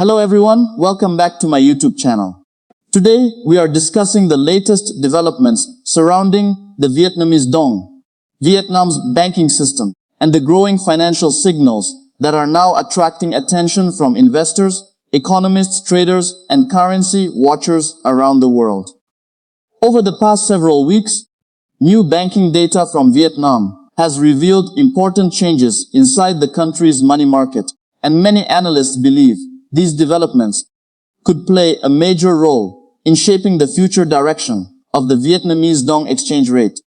Hello everyone, welcome back to my YouTube channel. Today, we are discussing the latest developments surrounding the Vietnamese Dong, Vietnam's banking system, and the growing financial signals that are now attracting attention from investors, economists, traders, and currency watchers around the world. Over the past several weeks, new banking data from Vietnam has revealed important changes inside the country's money market, and many analysts believe these developments could play a major role in shaping the future direction of the Vietnamese Dong exchange rate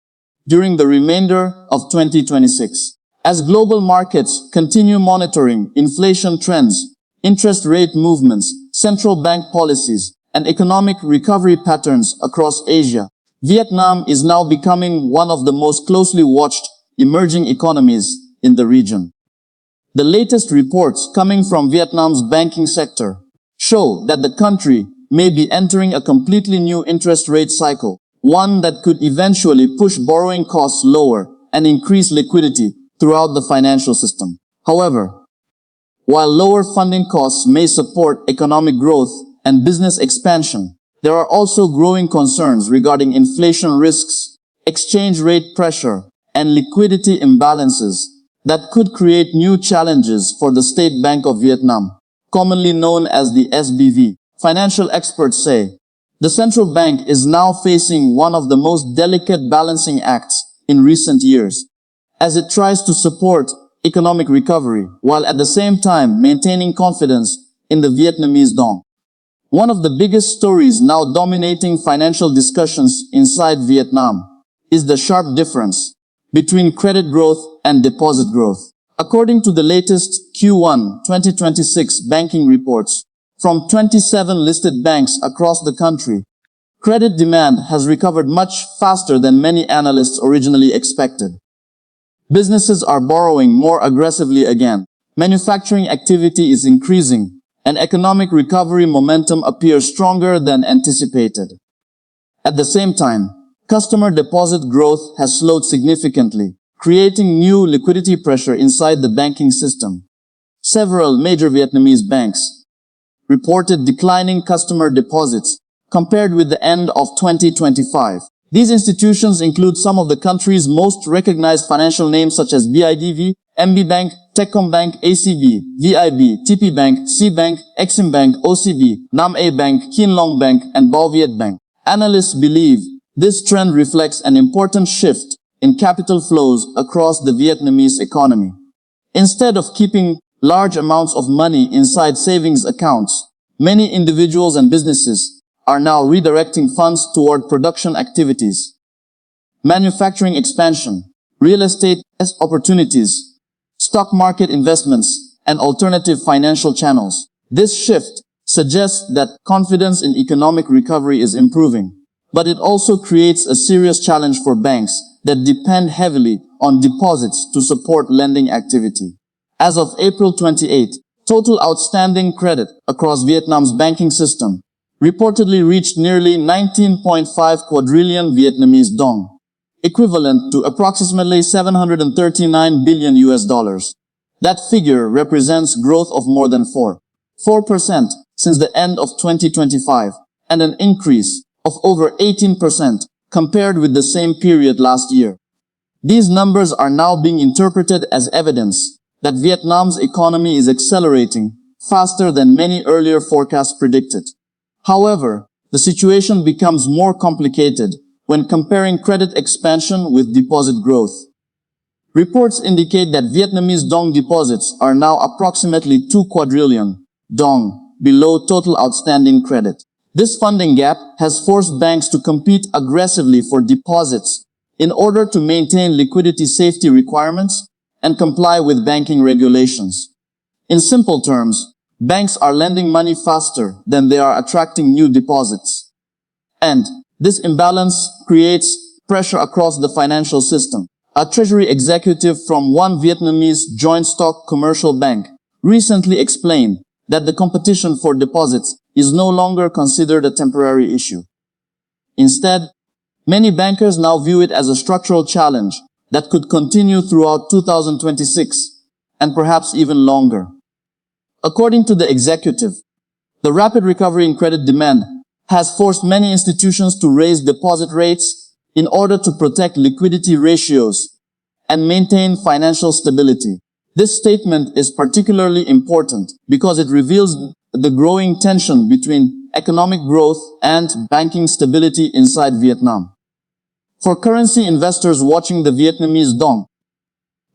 during the remainder of 2026. As global markets continue monitoring inflation trends, interest rate movements, central bank policies, and economic recovery patterns across Asia, Vietnam is now becoming one of the most closely watched emerging economies in the region. The latest reports coming from Vietnam's banking sector show that the country may be entering a completely new interest rate cycle, one that could eventually push borrowing costs lower and increase liquidity throughout the financial system. However, while lower funding costs may support economic growth and business expansion, there are also growing concerns regarding inflation risks, exchange rate pressure, and liquidity imbalances that could create new challenges for the State Bank of Vietnam, commonly known as the SBV. Financial experts say the central bank is now facing one of the most delicate balancing acts in recent years, as it tries to support economic recovery while at the same time maintaining confidence in the Vietnamese Dong. One of the biggest stories now dominating financial discussions inside Vietnam is the sharp difference between credit growth and deposit growth. According to the latest Q1 2026 banking reports from 27 listed banks across the country, credit demand has recovered much faster than many analysts originally expected. Businesses are borrowing more aggressively again, manufacturing activity is increasing, and economic recovery momentum appears stronger than anticipated. At the same time, customer deposit growth has slowed significantly, creating new liquidity pressure inside the banking system. Several major Vietnamese banks reported declining customer deposits compared with the end of 2025. These institutions include some of the country's most recognized financial names such as BIDV, MB Bank, Techcombank, ACB, VIB, TP Bank, C Bank, Exim Bank, OCB, Nam A Bank, Kien Long Bank, and Bao Viet Bank. Analysts believe this trend reflects an important shift in capital flows across the Vietnamese economy. Instead of keeping large amounts of money inside savings accounts, many individuals and businesses are now redirecting funds toward production activities, manufacturing expansion, real estate opportunities, stock market investments, and alternative financial channels. This shift suggests that confidence in economic recovery is improving, but it also creates a serious challenge for banks that depend heavily on deposits to support lending activity. As of April 28, total outstanding credit across Vietnam's banking system reportedly reached nearly 19.5 quadrillion Vietnamese Dong, equivalent to approximately $739 billion US. That figure represents growth of more than 4% since the end of 2025, and an increase of over 18% compared with the same period last year. These numbers are now being interpreted as evidence that Vietnam's economy is accelerating faster than many earlier forecasts predicted. However, the situation becomes more complicated when comparing credit expansion with deposit growth. Reports indicate that Vietnamese Dong deposits are now approximately 2 quadrillion Dong below total outstanding credit. This funding gap has forced banks to compete aggressively for deposits in order to maintain liquidity safety requirements and comply with banking regulations. In simple terms, banks are lending money faster than they are attracting new deposits. And this imbalance creates pressure across the financial system. A treasury executive from one Vietnamese joint stock commercial bank recently explained that the competition for deposits is no longer considered a temporary issue. Instead, many bankers now view it as a structural challenge that could continue throughout 2026 and perhaps even longer. According to the executive, The rapid recovery in credit demand has forced many institutions to raise deposit rates in order to protect liquidity ratios and maintain financial stability. This statement is particularly important because it reveals the growing tension between economic growth and banking stability inside Vietnam. For currency investors watching the Vietnamese Dong,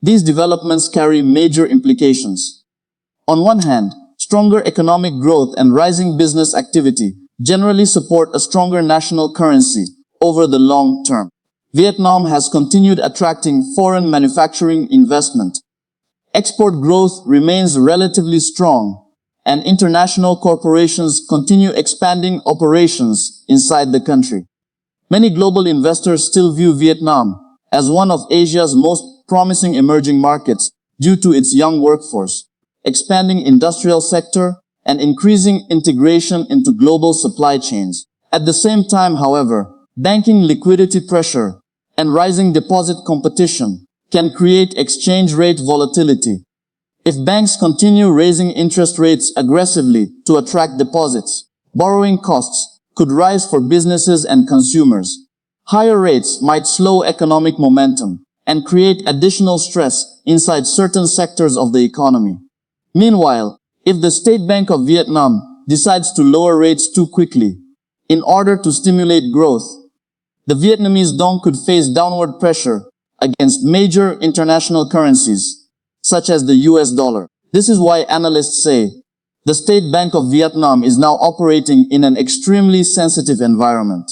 these developments carry major implications. On one hand, stronger economic growth and rising business activity generally support a stronger national currency over the long term. Vietnam has continued attracting foreign manufacturing investment. Export growth remains relatively strong, and international corporations continue expanding operations inside the country. Many global investors still view Vietnam as one of Asia's most promising emerging markets due to its young workforce, expanding industrial sector, and increasing integration into global supply chains. At the same time, however, banking liquidity pressure and rising deposit competition can create exchange rate volatility. If banks continue raising interest rates aggressively to attract deposits, borrowing costs could rise for businesses and consumers. Higher rates might slow economic momentum and create additional stress inside certain sectors of the economy. Meanwhile, if the State Bank of Vietnam decides to lower rates too quickly in order to stimulate growth, the Vietnamese Dong could face downward pressure against major international currencies, such as the US dollar. This is why analysts say the State Bank of Vietnam is now operating in an extremely sensitive environment.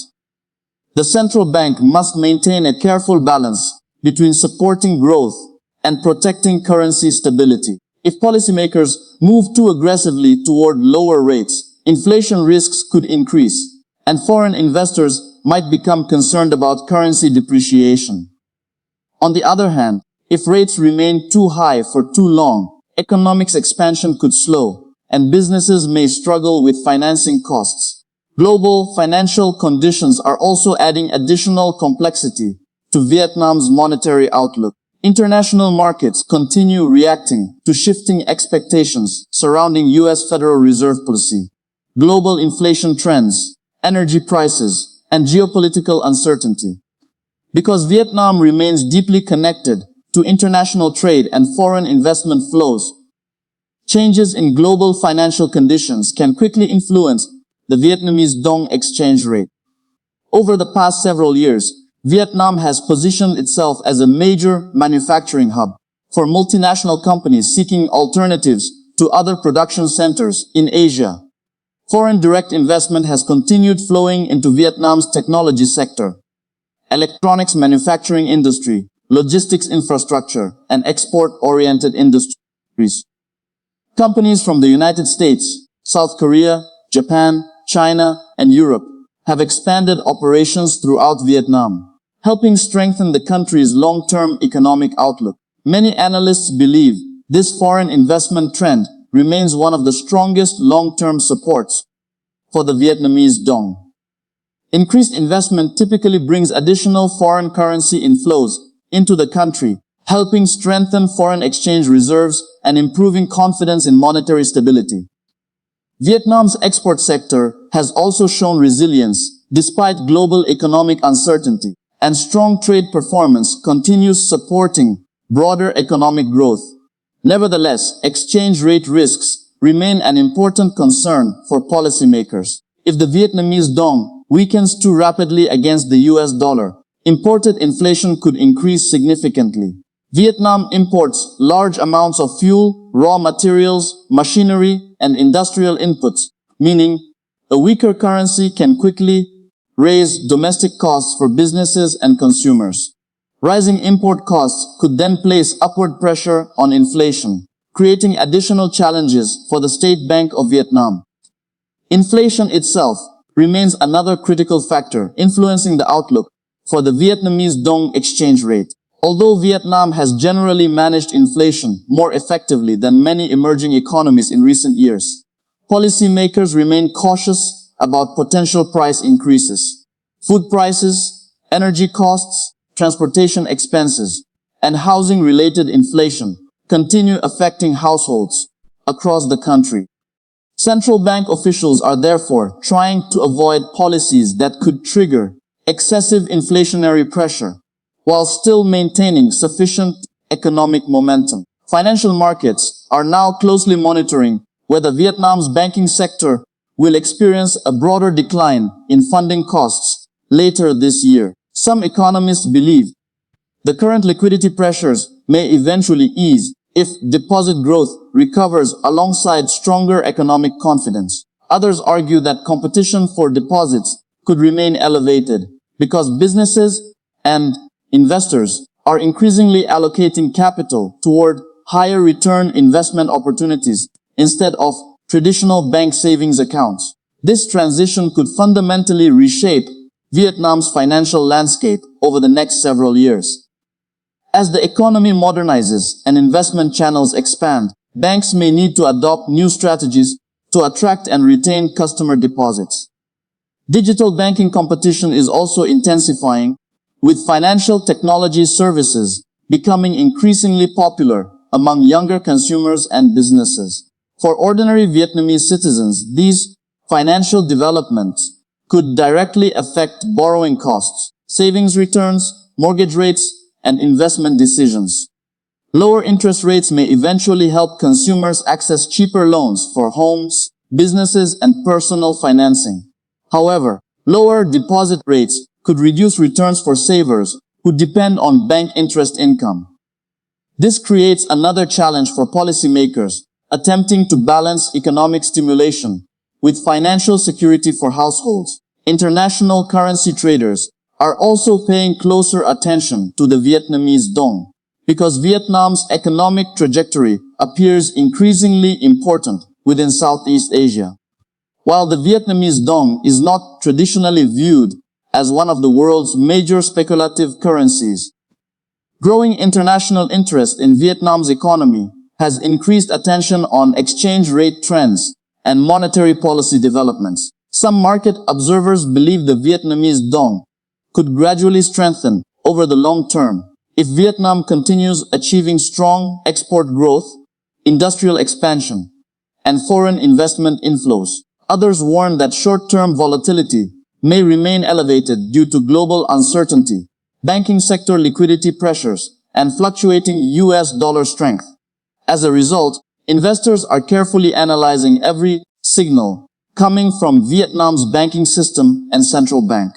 The central bank must maintain a careful balance between supporting growth and protecting currency stability. If policymakers move too aggressively toward lower rates, inflation risks could increase, and foreign investors might become concerned about currency depreciation. On the other hand, if rates remain too high for too long, economic expansion could slow, and businesses may struggle with financing costs. Global financial conditions are also adding additional complexity to Vietnam's monetary outlook. International markets continue reacting to shifting expectations surrounding US Federal Reserve policy, global inflation trends, energy prices, and geopolitical uncertainty. Because Vietnam remains deeply connected to international trade and foreign investment flows, changes in global financial conditions can quickly influence the Vietnamese Dong exchange rate. Over the past several years, Vietnam has positioned itself as a major manufacturing hub for multinational companies seeking alternatives to other production centers in Asia. Foreign direct investment has continued flowing into Vietnam's technology sector, electronics manufacturing industry, logistics infrastructure, and export-oriented industries. Companies from the United States, South Korea, Japan, China, and Europe have expanded operations throughout Vietnam, helping strengthen the country's long-term economic outlook. Many analysts believe this foreign investment trend remains one of the strongest long-term supports for the Vietnamese Dong. Increased investment typically brings additional foreign currency inflows into the country, helping strengthen foreign exchange reserves and improving confidence in monetary stability. Vietnam's export sector has also shown resilience despite global economic uncertainty, and strong trade performance continues supporting broader economic growth. Nevertheless, exchange rate risks remain an important concern for policymakers. If the Vietnamese Dong weakens too rapidly against the US dollar, imported inflation could increase significantly. Vietnam imports large amounts of fuel, raw materials, machinery, and industrial inputs, meaning a weaker currency can quickly raise domestic costs for businesses and consumers. Rising import costs could then place upward pressure on inflation, creating additional challenges for the State Bank of Vietnam. Inflation itself remains another critical factor influencing the outlook for the Vietnamese Dong exchange rate. Although Vietnam has generally managed inflation more effectively than many emerging economies in recent years, policymakers remain cautious about potential price increases. Food prices, energy costs, transportation expenses, and housing-related inflation continue affecting households across the country. Central bank officials are therefore trying to avoid policies that could trigger excessive inflationary pressure, while still maintaining sufficient economic momentum. Financial markets are now closely monitoring whether Vietnam's banking sector will experience a broader decline in funding costs later this year. Some economists believe the current liquidity pressures may eventually ease if deposit growth recovers alongside stronger economic confidence. Others argue that competition for deposits could remain elevated because businesses and investors are increasingly allocating capital toward higher return investment opportunities instead of traditional bank savings accounts. This transition could fundamentally reshape Vietnam's financial landscape over the next several years. As the economy modernizes and investment channels expand, banks may need to adopt new strategies to attract and retain customer deposits. Digital banking competition is also intensifying, with financial technology services becoming increasingly popular among younger consumers and businesses. For ordinary Vietnamese citizens, these financial developments could directly affect borrowing costs, savings returns, mortgage rates, and investment decisions. Lower interest rates may eventually help consumers access cheaper loans for homes, businesses, and personal financing. However, lower deposit rates could reduce returns for savers who depend on bank interest income. This creates another challenge for policymakers attempting to balance economic stimulation with financial security for households. International currency traders are also paying closer attention to the Vietnamese Dong because Vietnam's economic trajectory appears increasingly important within Southeast Asia. While the Vietnamese Dong is not traditionally viewed as one of the world's major speculative currencies, growing international interest in Vietnam's economy has increased attention on exchange rate trends and monetary policy developments. Some market observers believe the Vietnamese Dong could gradually strengthen over the long term if Vietnam continues achieving strong export growth, industrial expansion, and foreign investment inflows. Others warn that short-term volatility may remain elevated due to global uncertainty, banking sector liquidity pressures, and fluctuating US dollar strength. As a result, investors are carefully analyzing every signal coming from Vietnam's banking system and central bank.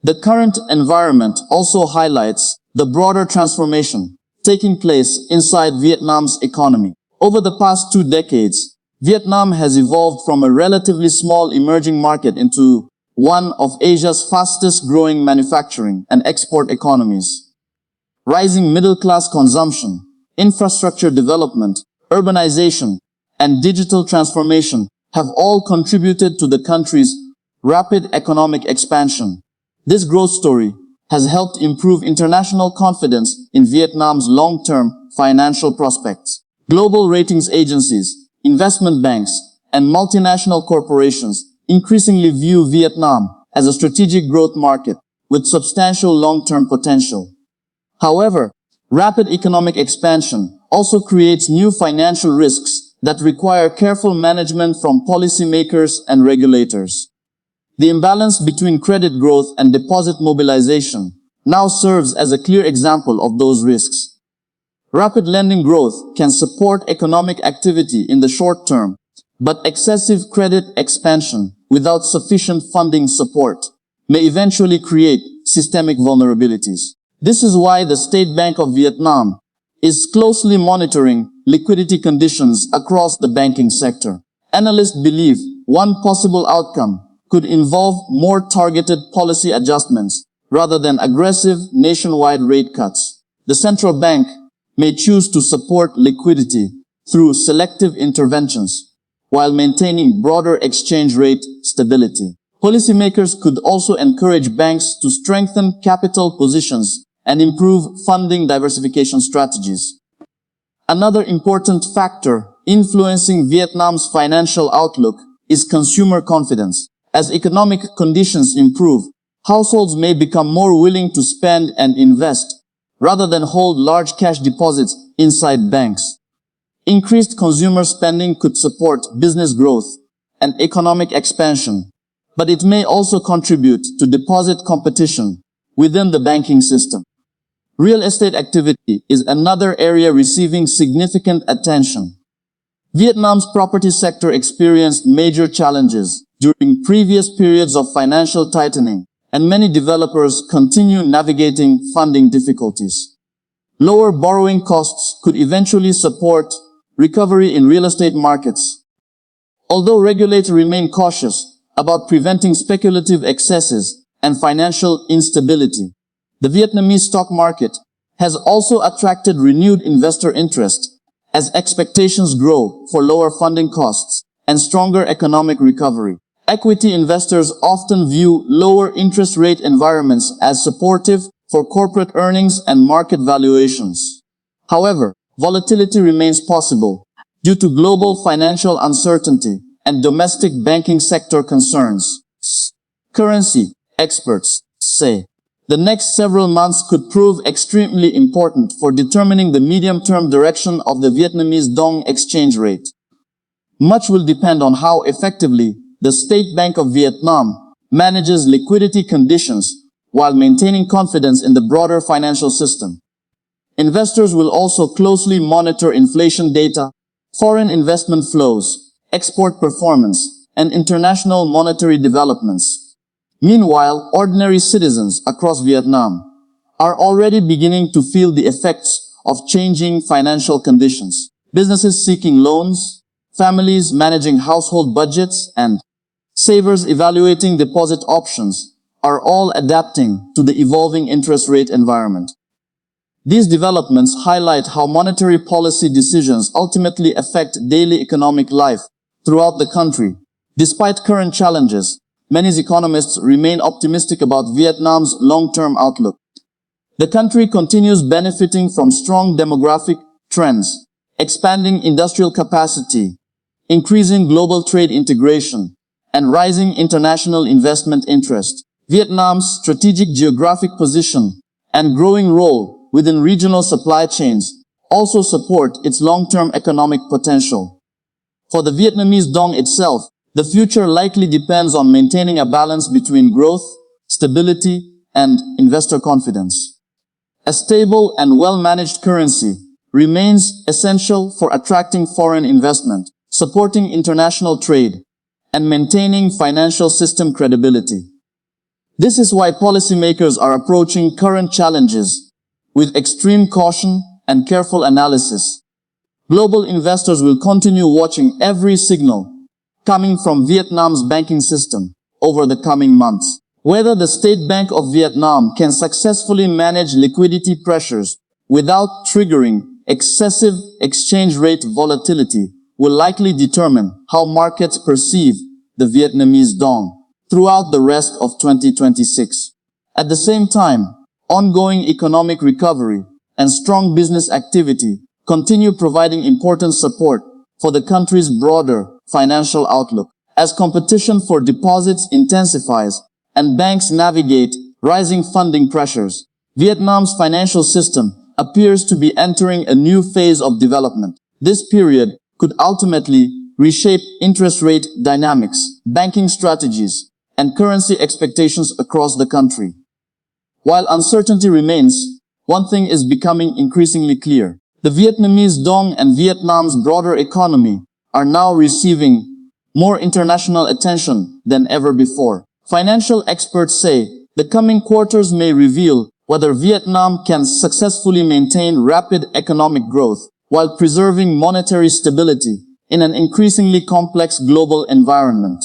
The current environment also highlights the broader transformation taking place inside Vietnam's economy. Over the past 2 decades, Vietnam has evolved from a relatively small emerging market into one of Asia's fastest growing manufacturing and export economies. Rising middle-class consumption, infrastructure development, urbanization, and digital transformation have all contributed to the country's rapid economic expansion. This growth story has helped improve international confidence in Vietnam's long-term financial prospects. Global ratings agencies, investment banks, and multinational corporations increasingly view Vietnam as a strategic growth market with substantial long-term potential. However, rapid economic expansion also creates new financial risks that require careful management from policymakers and regulators. The imbalance between credit growth and deposit mobilization now serves as a clear example of those risks. Rapid lending growth can support economic activity in the short term, but excessive credit expansion without sufficient funding support may eventually create systemic vulnerabilities. This is why the State Bank of Vietnam is closely monitoring liquidity conditions across the banking sector. Analysts believe one possible outcome could involve more targeted policy adjustments rather than aggressive nationwide rate cuts. The central bank may choose to support liquidity through selective interventions while maintaining broader exchange rate stability. Policymakers could also encourage banks to strengthen capital positions and improve funding diversification strategies. Another important factor influencing Vietnam's financial outlook is consumer confidence. As economic conditions improve, households may become more willing to spend and invest rather than hold large cash deposits inside banks. Increased consumer spending could support business growth, and economic expansion, but it may also contribute to deposit competition within the banking system. Real estate activity is another area receiving significant attention. Vietnam's property sector experienced major challenges during previous periods of financial tightening, and many developers continue navigating funding difficulties. Lower borrowing costs could eventually support recovery in real estate markets. Although regulators remain cautious about preventing speculative excesses and financial instability, the Vietnamese stock market has also attracted renewed investor interest as expectations grow for lower funding costs and stronger economic recovery. Equity investors often view lower interest rate environments as supportive for corporate earnings and market valuations. However, volatility remains possible due to global financial uncertainty and domestic banking sector concerns. Currency experts say the next several months could prove extremely important for determining the medium-term direction of the Vietnamese Dong exchange rate. Much will depend on how effectively the State Bank of Vietnam manages liquidity conditions while maintaining confidence in the broader financial system. Investors will also closely monitor inflation data, foreign investment flows, export performance, and international monetary developments. Meanwhile, ordinary citizens across Vietnam are already beginning to feel the effects of changing financial conditions. Businesses seeking loans, families managing household budgets, and savers evaluating deposit options are all adapting to the evolving interest rate environment. These developments highlight how monetary policy decisions ultimately affect daily economic life throughout the country. Despite current challenges, many economists remain optimistic about Vietnam's long-term outlook. The country continues benefiting from strong demographic trends, expanding industrial capacity, increasing global trade integration, and rising international investment interest. Vietnam's strategic geographic position and growing role within regional supply chains also support its long-term economic potential. For the Vietnamese Dong itself, the future likely depends on maintaining a balance between growth, stability, and investor confidence. A stable and well-managed currency remains essential for attracting foreign investment, supporting international trade, and maintaining financial system credibility. This is why policymakers are approaching current challenges with extreme caution and careful analysis. Global investors will continue watching every signal coming from Vietnam's banking system over the coming months. Whether the State Bank of Vietnam can successfully manage liquidity pressures without triggering excessive exchange rate volatility will likely determine how markets perceive the Vietnamese Dong throughout the rest of 2026. At the same time, ongoing economic recovery and strong business activity continue providing important support for the country's broader financial outlook. As competition for deposits intensifies and banks navigate rising funding pressures, Vietnam's financial system appears to be entering a new phase of development. This period could ultimately reshape interest rate dynamics, banking strategies, and currency expectations across the country. While uncertainty remains, one thing is becoming increasingly clear. The Vietnamese Dong and Vietnam's broader economy are now receiving more international attention than ever before. Financial experts say the coming quarters may reveal whether Vietnam can successfully maintain rapid economic growth while preserving monetary stability in an increasingly complex global environment.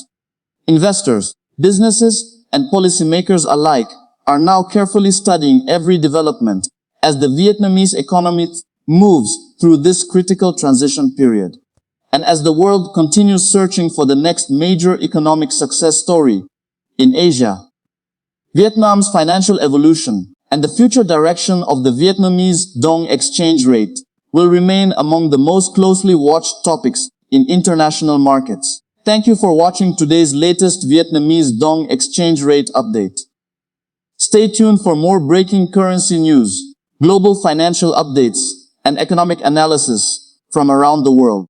Investors, businesses, and policymakers alike are now carefully studying every development as the Vietnamese economy moves through this critical transition period. And as the world continues searching for the next major economic success story in Asia, Vietnam's financial evolution and the future direction of the Vietnamese Dong exchange rate will remain among the most closely watched topics in international markets. Thank you for watching today's latest Vietnamese Dong exchange rate update. Stay tuned for more breaking currency news, global financial updates, and economic analysis from around the world.